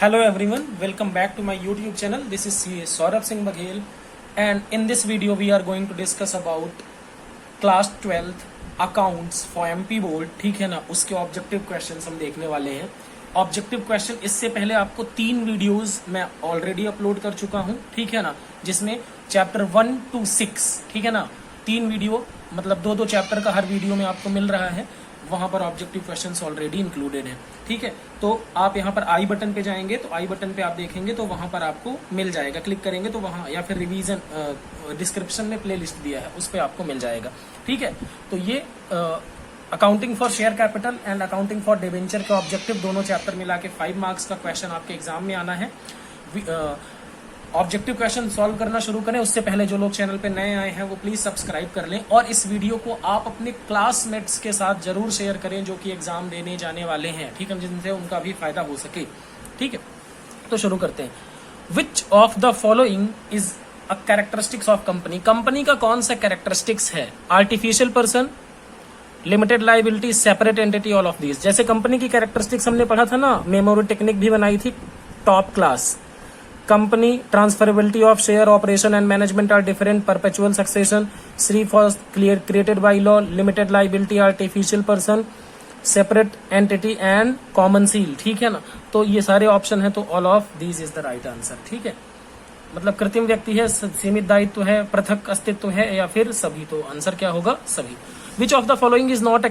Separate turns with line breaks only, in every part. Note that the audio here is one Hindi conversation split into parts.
Hello everyone, welcome back to my YouTube channel. This is Saurabh Singh Baghel, and in this video we are going to discuss about class 12th accounts for MP board. ठीक है ना, उसके ऑब्जेक्टिव क्वेश्चंस हम देखने वाले हैं. ऑब्जेक्टिव क्वेश्चन इससे पहले आपको 3 वीडियोस मैं ऑलरेडी अपलोड कर चुका हूं, ठीक है ना, जिसमें चैप्टर 1 to 6, ठीक है ना, 3 वीडियो मतलब 2-2 चैप्टर का हर वीडियो में आपको मिल रहा है. वहां पर ऑब्जेक्टिव क्वेश्चंस ऑलरेडी इंक्लूडेड हैं, ठीक है. तो आप यहाँ पर आई बटन पे जाएंगे तो आई बटन पे आप देखेंगे तो वहां पर आपको मिल जाएगा. क्लिक करेंगे तो वहां, या फिर रिवीजन डिस्क्रिप्शन में प्लेलिस्ट दिया है उस पर आपको मिल जाएगा, ठीक है. तो ये accounting for share capital and accounting for debenture के ऑब्जेक्टिव दोनों चैप्टर मिला के 5 मार्क्स का क्वेश्चन आपके एग्जाम में आना है. ऑब्जेक्टिव क्वेश्चन सॉल्व करना शुरू करें उससे पहले जो लोग चैनल पे नए आए हैं वो प्लीज सब्सक्राइब कर लें, और इस वीडियो को आप अपने क्लासमेट्स के साथ जरूर शेयर करें जो कि एग्जाम देने जाने वाले हैं, ठीक है, जिनसे उनका भी फायदा हो सके, ठीक है. तो शुरू करते हैं. Which of the following is a characteristics of company. Company का कौन सा कैरेक्टरिस्टिक्स है? Artificial person, limited liability, separate entity, all of these. जैसे कंपनी की कैरेक्टरिस्टिक्स हमने पढ़ा था ना, मेमोरी टेक्निक भी बनाई थी top class. Company, transferability of share, operation and management are different, perpetual succession, free first created by law, limited liability, artificial person, separate entity and common seal, ठीक है ना. तो ये सारे ऑप्शन है, तो all of these is the right answer, ठीक है. मतलब कृत्रिम व्यक्ति है, सीमित दायित्व है, पृथक अस्तित्व है, या फिर सभी. तो आंसर क्या होगा? सभी. Which of the following is not a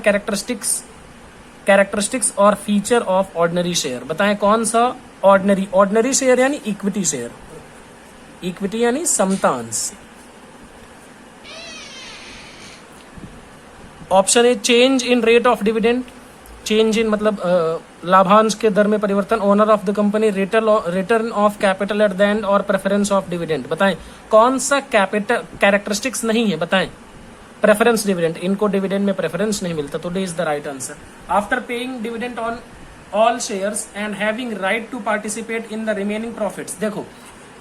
characteristics और फीचर ऑफ ऑर्डिनरी शेयर. बताएं कौन सा ऑर्डिनरी शेयर यानी इक्विटी शेयर, इक्विटी यानी समतांश. Option A change in rate of dividend. Change in मतलब लाभांश के दर में परिवर्तन. Owner of the company, return of capital at the end, और प्रेफरेंस ऑफ डिविडेंड. बताएं कौन सा कैरेक्टरिस्टिक्स नहीं है? बताएं. Preference dividend. इनको डिविडेंड में प्रेफरेंस नहीं मिलता, तो D is the right answer. After paying dividend on all shares and having right to participate in the remaining profits. देखो,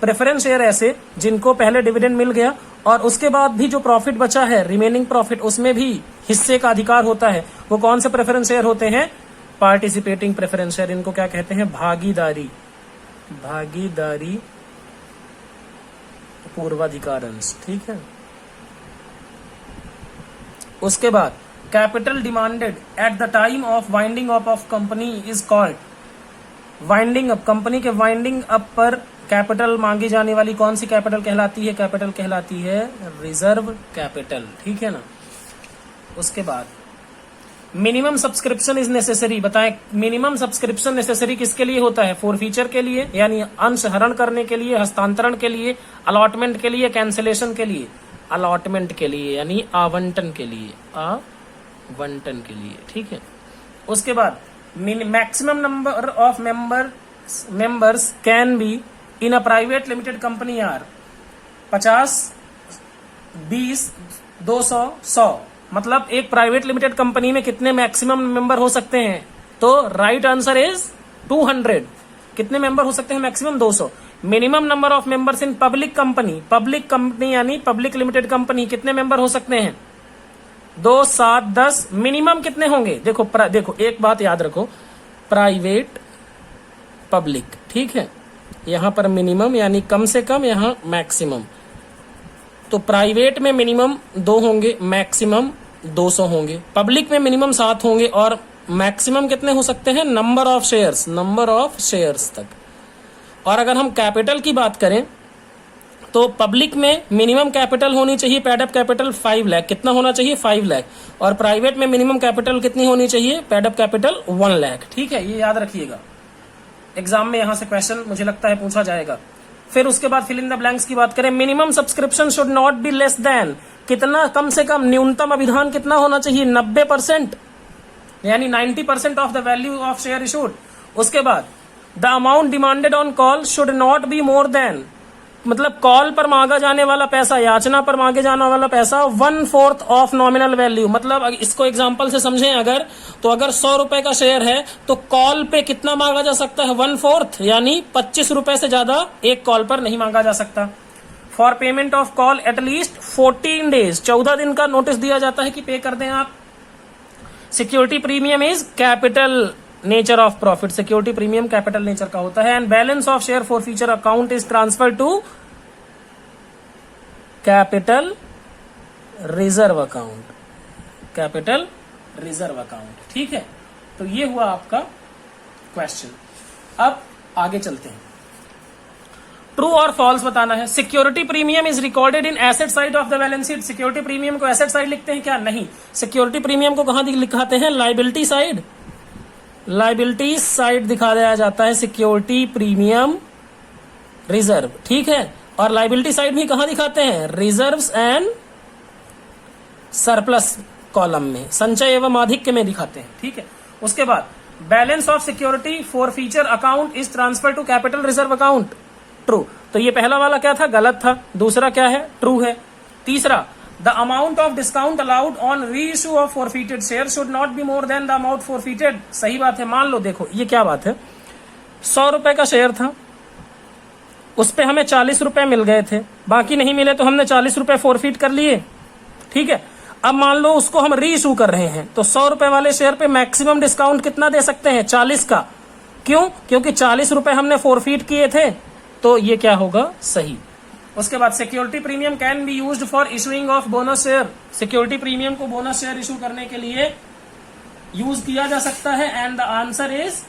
प्रेफरेंस शेयर ऐसे जिनको पहले डिविडेंड मिल गया और उसके बाद भी जो प्रॉफिट बचा है, रिमेनिंग प्रॉफिट, उसमें भी हिस्से का अधिकार होता है. वो कौन से प्रेफरेंस शेयर होते हैं? Participating preference share. इनको क्या कहते हैं? भागीदारी पूर्वाधिकार अंश, ठीक है. उसके बाद capital demanded at the time of winding up of company is called. Winding up, company के वाइंडिंग अप पर कैपिटल मांगी जाने वाली कौन सी कैपिटल कहलाती है? कैपिटल कहलाती है रिजर्व कैपिटल, ठीक है ना. उसके बाद मिनिमम सब्सक्रिप्शन इज नेसेसरी. बताएं मिनिमम सब्सक्रिप्शन नेसेसरी किसके लिए होता है? फॉरफीचर के लिए यानी अंश हरण करने के लिए, हस्तांतरण के लिए, अलॉटमेंट के लिए, कैंसिलेशन के लिए. अलॉटमेंट के लिए यानी आवंटन के लिए, ठीक है. उसके बाद maximum number of members can be in a private limited company are 50, 20, 200, 100. मतलब एक प्राइवेट लिमिटेड कंपनी में कितने मैक्सिमम मेंबर हो सकते हैं? तो राइट आंसर इज 200. कितने मेंबर हो सकते हैं maximum? 200. Minimum number of members in public company यानी पब्लिक लिमिटेड कंपनी कितने मेंबर हो सकते हैं? 2, 7, 10. मिनिमम कितने होंगे? देखो एक बात याद रखो, प्राइवेट पब्लिक, ठीक है. यहां पर मिनिमम यानी कम से कम, यहां मैक्सिमम. तो प्राइवेट में मिनिमम 2 होंगे, मैक्सिमम 200 होंगे. पब्लिक में मिनिमम 7 होंगे, और मैक्सिमम कितने हो सकते हैं? नंबर ऑफ शेयर्स तक. और अगर हम कैपिटल की बात करें तो पब्लिक में मिनिमम कैपिटल होनी चाहिए, पेड अप कैपिटल 5 लाख. कितना होना चाहिए? 5 लाख. और प्राइवेट में मिनिमम कैपिटल कितनी होनी चाहिए? पेड अप कैपिटल 1 लाख, ठीक है. ये याद रखिएगा, एग्जाम में यहां से क्वेश्चन मुझे लगता है पूछा जाएगा. फिर उसके बाद फिल इन द ब्लैंक्स की बात करें. Minimum subscription should not be less than. कितना? कम से कम न्यूनतम अभिधान कितना होना चाहिए? 90%, यानी 90% of the value of share issued. उसके बाद the amount demanded on call should not be more then, मतलब कॉल पर मांगा जाने वाला पैसा, याचना पर मांगे जाने वाला पैसा 1/4 ऑफ नॉमिनल वैल्यू. मतलब इसको एग्जांपल से समझें अगर, तो अगर 100 रुपए का शेयर है तो कॉल पे कितना मांगा जा सकता है? 1/4, यानी 25 रुपए से ज्यादा एक कॉल पर नहीं मांगा जा सकता. For payment of call at least 14 days, 14 दिन का नोटिस दिया जाता है कि पे कर दें आप. Security premium is capital nature of profit, security premium capital nature का होता है। And balance of share forfeiture account is transfer to capital reserve account, capital reserve account. ठीक है, तो ये हुआ आपका क्वेश्चन। अब आगे चलते हैं, ट्रू और फॉल्स बताना है। Security premium is recorded in asset side of the balance sheet. Security premium को एसेट साइड लिखते हैं क्या? नहीं, सिक्योरिटी प्रीमियम को कहां लिखाते हैं? लायबिलिटी साइड, लायबिलिटी साइड दिखा दिया जाता है सिक्योरिटी प्रीमियम रिजर्व। ठीक है, और लायबिलिटी साइड भी कहां दिखाते हैं? रिजर्व्स एंड सरप्लस कॉलम में, संचय एवं आधिक्य में दिखाते हैं। ठीक है, उसके बाद balance of security forfeiture account is transfer to capital reserve account, true. तो ये पहला वाला क्या था? गलत था। दूसरा क्या है? ट्रू है। तीसरा, the amount of discount allowed on reissue of forfeited share should not be more than the amount forfeited, सही बात है। मान लो देखो ये क्या बात है, 100 रुपए का शेयर था, उस पे हमें 40 रुपए मिल गए थे, बाकी नहीं मिले तो हमने 40 रुपए फॉरफीट कर लिए। ठीक है, अब मान लो उसको हम री इशू कर रहे हैं, तो 100 रुपए वाले शेयर पे मैक्सिमम डिस्काउंट कितना दे सकते हैं? 40 का। क्यों? क्योंकि 40 रुपए हमने फॉरफीट किए थे, तो ये क्या होगा? सही। उसके बाद security premium can be used for issuing of bonus share. Security premium को बोनस शेयर इशू करने के लिए यूज किया जा सकता है। And the answer is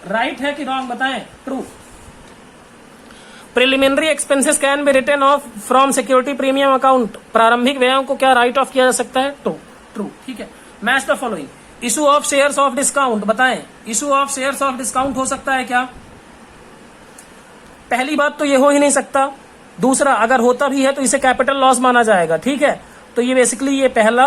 right है कि रॉन्ग बताएं? True. Preliminary expenses can be return of from security premium account. प्रारंभिक व्ययों को क्या राइट ऑफ किया जा सकता है? True, true. ठीक है, match the following. Issue of shares of discount बताएं, issue of shares of discount हो सकता है क्या? पहली बात तो ये हो ही नहीं सकता। दूसरा, अगर होता भी है तो इसे कैपिटल लॉस माना जाएगा। ठीक है, तो ये बेसिकली ये पहला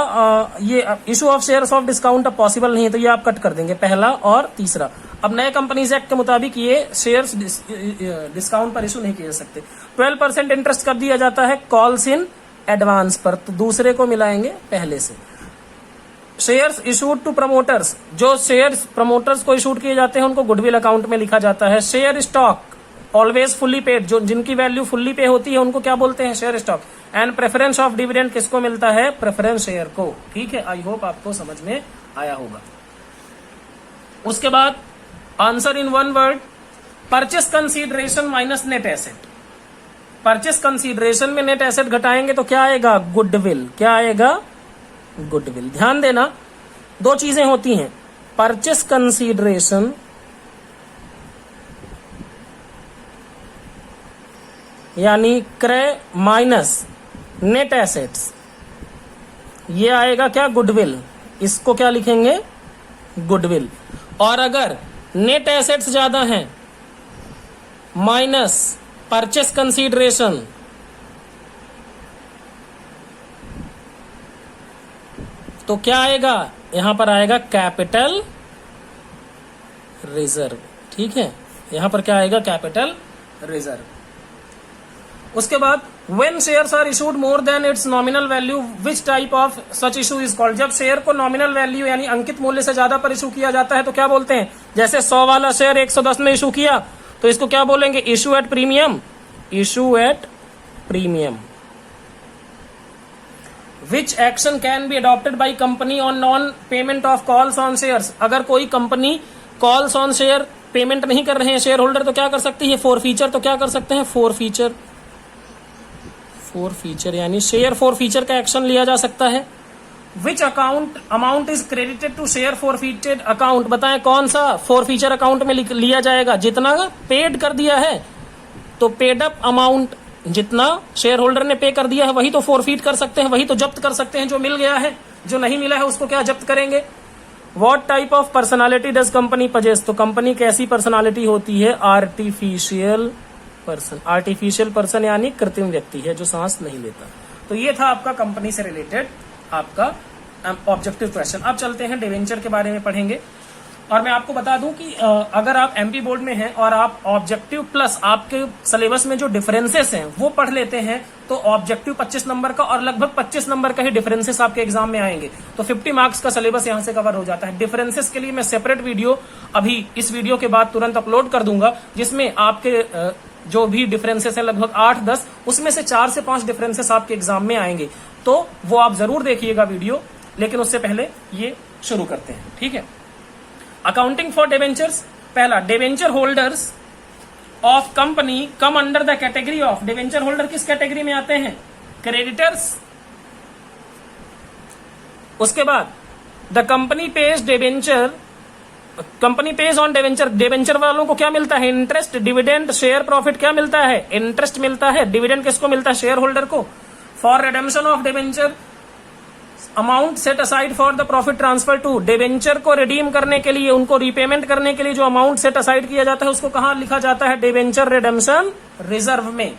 ये issue of shares of discount अब पॉसिबल नहीं है, तो ये आप कट कर देंगे, पहला और तीसरा। अब नए कंपनीज एक्ट के मुताबिक ये शेयर्स डिस्काउंट पर इशू नहीं किए जा सकते। 12% इंटरेस्ट कर दिया जाता है कॉल्स इन एडवांस पर, तो दूसरे को मिलाएंगे पहले से। शेयर्स इशूड टू प्रमोटर्स, जो शेयर्स प्रमोटर्स को इशूड किए जाते हैं उनको गुडविल अकाउंट में लिखा जाता है। Share stock always fully paid, जो जिनकी वैल्यू फुल्ली पे होती है उनको क्या बोलते हैं? Share stock. And preference of dividend किसको मिलता है? प्रेफरेंस शेयर को। ठीक है, आई होप आपको समझ में आया होगा। उसके बाद answer in one word, purchase consideration minus net asset. Purchase consideration में नेट एसेट घटाएंगे तो क्या आएगा? गुडविल। क्या आएगा? गुडविल। ध्यान देना, दो चीजें होती हैं, परचेस कंसीडरेशन यानी क्रय माइनस नेट एसेट्स, ये आएगा क्या? गुडविल। इसको क्या लिखेंगे? गुडविल। और अगर नेट एसेट्स ज्यादा हैं माइनस परचेस कंसीडरेशन, तो क्या आएगा? यहां पर आएगा कैपिटल रिजर्व। ठीक है, यहां पर क्या आएगा? Capital reserve. उसके बाद when shares are issued more than its nominal value which type of such issue is called. जब शेयर को नॉमिनल वैल्यू यानी अंकित मूल्य से ज्यादा पर इशू किया जाता है तो क्या बोलते हैं? जैसे 100 वाला शेयर 110 में इशू किया तो इसको क्या बोलेंगे? Issue at premium. Issue at premium. Which action can be adopted by company on non payment of calls on shares. अगर कोई company calls on share payment नहीं कर रहे हैं शेयर होल्डर तो क्या कर सकती है? फॉरफीचर। तो क्या कर सकते हैं? फॉरफीचर। फॉरफीचर यानी शेयर फॉरफीचर का एक्शन लिया जा सकता है। Which amount is credited to share forfeited account. बताएं कौन सा फॉरफीचर अकाउंट में लिया जाएगा? जितना पेड कर दिया है, तो पेड अप अमाउंट जितना शेयर होल्डर ने पे कर दिया है वही तो फॉरफीट कर सकते हैं, वही तो जब्त कर सकते हैं जो मिल गया है। जो नहीं मिला है उसको क्या जब्त करेंगे? What type of personality does company possess. तो कंपनी कैसी पर्सनालिटी होती है? Artificial person. आर्टिफिशियल पर्सन यानी कृत्रिम व्यक्ति है जो सांस नहीं लेता। तो ये था आपका कंपनी से रिलेटेड आपका ऑब्जेक्टिव क्वेश्चन। अब चलते हैं डिवेंचर के बारे में पढ़ेंगे। और मैं आपको बता दूं कि अगर आप एमपी बोर्ड में हैं और आप ऑब्जेक्टिव प्लस आपके सिलेबस में जो डिफरेंसेस हैं वो पढ़ लेते हैं तो ऑब्जेक्टिव 25 नंबर का और लगभग 25 नंबर का ही डिफरेंसेस आपके एग्जाम में आएंगे। तो 50 मार्क्स का सिलेबस यहां से कवर हो जाता है। डिफरेंसेस के लिए मैं सेपरेट वीडियो अभी इस वीडियो के बाद तुरंत अपलोड कर दूंगा, जिसमें आपके जो भी डिफरेंसेस है लगभग 8-10, उसमें से 4 से 5 डिफरेंसेस आपके एग्जाम में आएंगे। तो वो आप जरूर देखिएगा वीडियो, लेकिन उससे पहले ये शुरू करते हैं। ठीक है, अकाउंटिंग फॉर डिवेंचर्स, पहला debenture holders of company come under the category of, debenture holder किस कैटेगरी में आते हैं? क्रेडिटर्स। उसके बाद the company page debenture, company page on debenture, debenture वालों को क्या मिलता है? इंटरेस्ट, डिविडेंड, शेयर प्रॉफिट क्या मिलता है? इंटरेस्ट मिलता है। डिविडेंड किसको मिलता है? शेयर होल्डर को। For redemption of debenture amount set aside for the profit transfer to, debenture को रिडीम करने के लिए, उनको रिपेमेंट करने के लिए जो अमाउंट सेट असाइड किया जाता है उसको कहां लिखा जाता है? डिवेंचर रिडेम्पशन रिजर्व में।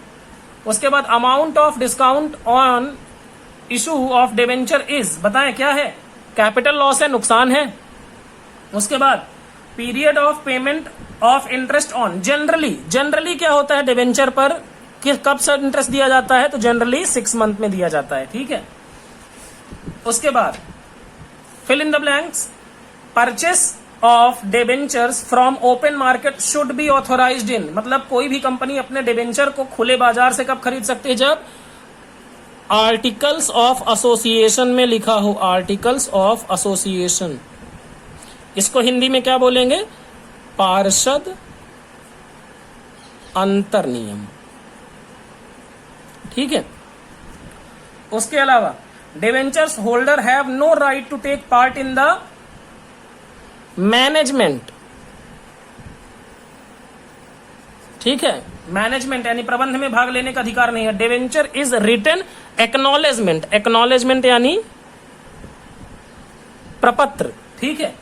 उसके बाद amount of discount on issue of debenture is, बताएं क्या है? कैपिटल लॉस है, नुकसान है। उसके बाद period of payment of interest on, generally क्या होता है डिवेंचर पर कब से इंटरेस्ट दिया जाता है? तो जनरली 6 मंथ में दिया जाता है, ठीक है। उसके बाद fill in the blanks, purchase of debentures from open market should be authorised in, मतलब कोई भी कंपनी अपने डिवेंचर को खुले बाजार से कब खरीद सकती है? जब आर्टिकल्स ऑफ एसोसिएशन में लिखा हो, आर्टिकल्स ऑफ एसोसिएशन। इसको हिंदी में क्या बोलेंगे? पार्षद अंतर नियम, ठीक है। उसके अलावा debentures holder have no right to take part in the management, ठीक है। मैनेजमेंट यानी प्रबंध में भाग लेने का अधिकार नहीं है। Debenture is written acknowledgement, acknowledgement यानी प्रपत्र, ठीक है,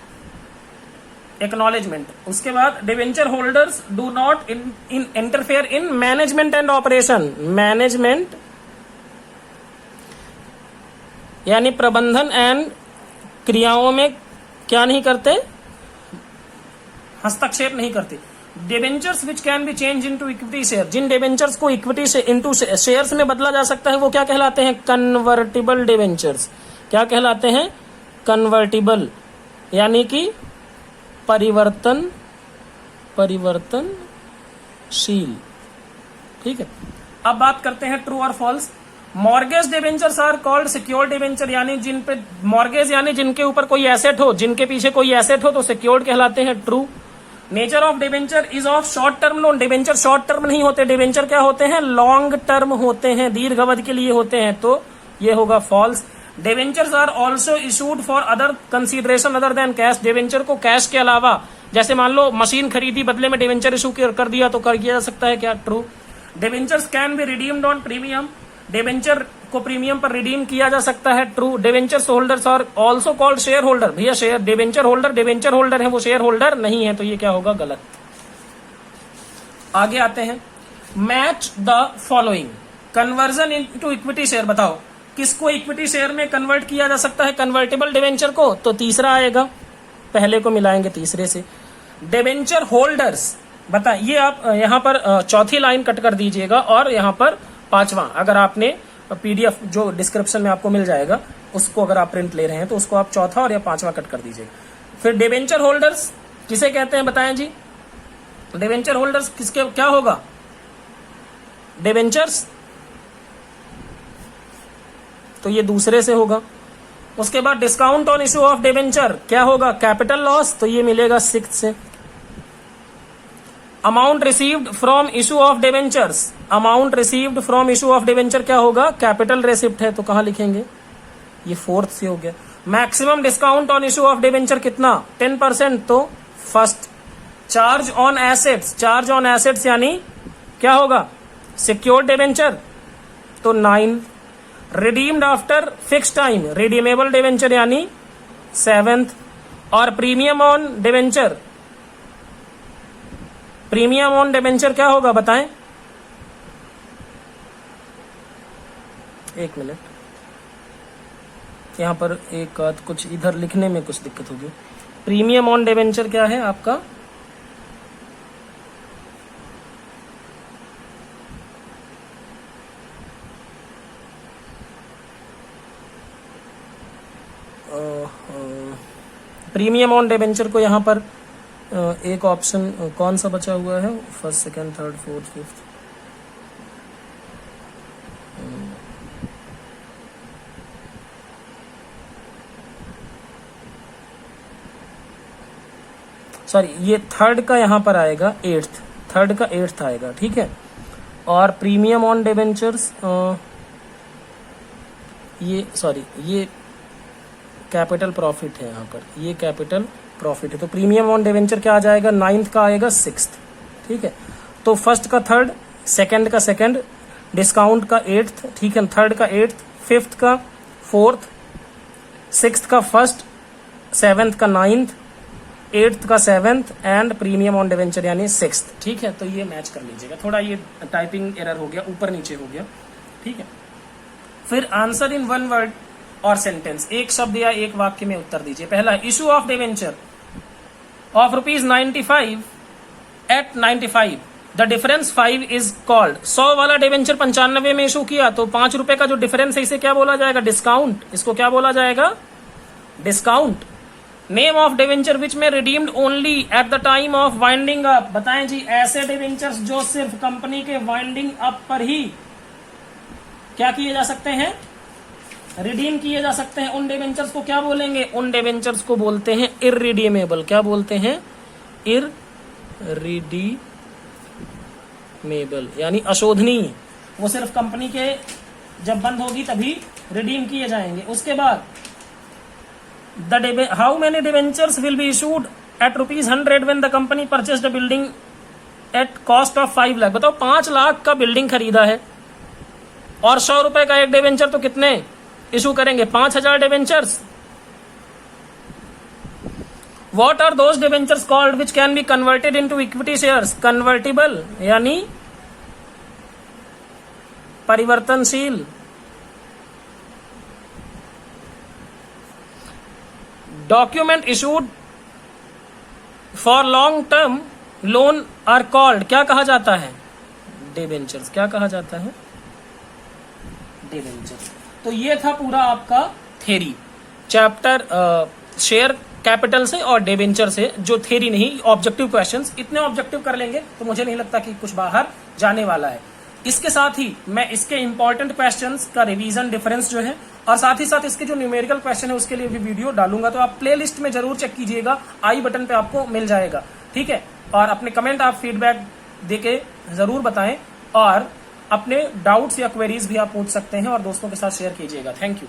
एक्नॉलेजमेंट। उसके बाद debenture holders do not interfere in management and operation, management यानी प्रबंधन एंड क्रियाओं में क्या नहीं करते? हस्तक्षेप नहीं करते। Debentures which can be change into equity share, जिन डिवेंचर्स को इक्विटी से इनटू शेयर्स में बदला जा सकता है वो क्या कहलाते हैं? Convertible debentures. क्या कहलाते हैं? कन्वर्टिबल यानी कि परिवर्तनशील, ठीक है। अब बात करते हैं ट्रू और false. Mortgage debentures are called secured debenture, यानी जिन पे मॉर्गेज यानी जिनके ऊपर कोई एसेट हो, जिनके पीछे कोई एसेट हो तो सिक्योर्ड कहलाते हैं, true. Nature of debenture is of short term loan, debenture short term नहीं होते, डिवेंचर क्या होते हैं? लॉन्ग टर्म होते हैं, दीर्घ अवधि के लिए होते हैं, तो ये होगा false. Debentures are also issued for other consideration other than cash, debenture को कैश के अलावा, जैसे मान लो मशीन खरीदी बदले में डिवेंचर इशू कर दिया तो कर किया जा सकता है, क्या? True. Debentures can be redeemed on premium, debenture को प्रीमियम पर रिडीम किया जा सकता है, true. Debenture holders are also called share holder, भैया शेयर डिवेंचर होल्डर है, वो शेयर होल्डर नहीं है, तो ये क्या होगा? गलत। आगे आते हैं, match the following, conversion into equity share, बताओ किसको इक्विटी शेयर में कन्वर्ट किया जा सकता है? कन्वर्टेबल डिवेंचर को, तो तीसरा आएगा, पहले को मिलाएंगे तीसरे से। डिवेंचर होल्डर्स, बता ये आप यहां पर चौथी लाइन कट कर दीजिएगा और यहां पर पांचवा, अगर आपने पीडीएफ जो डिस्क्रिप्शन में आपको मिल जाएगा उसको अगर आप प्रिंट ले रहे हैं तो उसको आप चौथा और या पांचवा कट कर दीजिएगा। फिर डिवेंचर होल्डर्स किसे कहते हैं बताएं जी? डिवेंचर होल्डर्स किसके क्या होगा? डिवेंचर्स, तो ये दूसरे से होगा। उसके बाद discount on issue of debenture क्या होगा? कैपिटल लॉस, तो ये मिलेगा 6 से। Amount received from issue of debentures, amount received from issue of debenture क्या होगा? कैपिटल रेसिप्ट है, तो कहां लिखेंगे? ये 4th से हो गया। Maximum discount on issue of debenture कितना? 10%, तो first. Charge on assets, charge on assets यानी क्या होगा? सिक्योर्ड डिवेंचर, तो 9। Redeemed after fix time, redeemable debenture यानी 7th। और premium on debenture, premium on debenture क्या होगा बताएं? एक मिनट, यहां पर एक कुछ इधर लिखने में कुछ दिक्कत होगी। प्रीमियम ऑन डिवेंचर क्या है आपका? प्रीमियम ऑन डिवेंचर को यहां पर एक ऑप्शन कौन सा बचा हुआ है? First, second, third, fourth, fifth. Sorry ये थर्ड का यहाँ पर आएगा एट्थ, थर्ड का एट्थ आएगा, ठीक है। और प्रीमियम ऑन डिवेंचर्स ये कैपिटल प्रॉफिट है यहाँ पर, ये कैपिटल प्रॉफिट है। तो प्रीमियम ऑन डिवेंचर क्या आ जाएगा, नाइन्थ का आएगा सिक्स्थ, ठीक है। तो फर्स्ट का थर्ड, सेकंड का सेकंड, डिस्काउंट का एट्थ, ठीक है, थर्ड का एट्थ, फिफ्थ का फोर्थ, सिक्स्थ का फर्स्ट, सेवेंथ का नाइन्थ, एट्थ का seventh and premium on debenture यानी सिक्स्थ, ठीक है। तो ये मैच कर लीजिएगा, थोड़ा ये टाइपिंग एरर हो गया, ऊपर नीचे हो गया, ठीक है। फिर answer in one word or sentence, एक शब्द या एक वाक्य में उत्तर दीजिए। पहला, issue of debenture of ₹95 at 95, the difference 5 is called. 100 वाला डिवेंचर 95 में इशू किया तो 5 रुपए का जो डिफरेंस है इसे क्या बोला जाएगा, डिस्काउंट। इसको क्या बोला जाएगा, डिस्काउंट। नेम ऑफ डिवेंचर विच में redeemed only at the time of winding up, बताएं जी ऐसे डिवेंचर्स जो सिर्फ कंपनी के वाइंडिंग अप पर ही क्या किए जा सकते हैं, रिडीम किए जा सकते हैं। उन डिवेंचर्स को क्या बोलेंगे, उन डिवेंचर्स को बोलते हैं इररिडीमेबल। क्या बोलते हैं, इररिडीमेबल यानी अशोधनीय। वो सिर्फ कंपनी के जब बंद होगी तभी रिडीम किए जाएंगे। उसके बाद how many debentures will be issued at ₹100 when the company purchased a building at cost of 5 lakh. बताओ 5 लाख का बिल्डिंग खरीदा है और 100 रुपए का एक डिवेंचर, तो कितने इशू करेंगे, 5000 debentures. What are those debentures called which can be converted into equity shares? Convertible यानी परिवर्तनशील। Document issued for long term loan are called, क्या कहा जाता है, डिवेंचर्स। क्या कहा जाता है, डिवेंचर्स। तो ये था पूरा आपका थ्योरी चैप्टर शेयर कैपिटल से और डिवेंचर से, जो थ्योरी नहीं ऑब्जेक्टिव क्वेश्चंस। इतने ऑब्जेक्टिव कर लेंगे तो मुझे नहीं लगता कि कुछ बाहर जाने वाला है। इसके साथ ही मैं इसके इंपॉर्टेंट क्वेश्चंस का रिवीजन डिफरेंस जो है और साथ ही साथ इसके जो न्यूमेरिकल क्वेश्चन है उसके लिए भी वीडियो डालूंगा, तो आप प्लेलिस्ट में जरूर चेक कीजिएगा, आई बटन पे आपको मिल जाएगा, ठीक है। और अपने कमेंट आप फीडबैक देके जरूर बताएं और अपने डाउट्स या क्वेरीज भी आप पूछ सकते हैं और दोस्तों के साथ शेयर कीजिएगा। Thank you.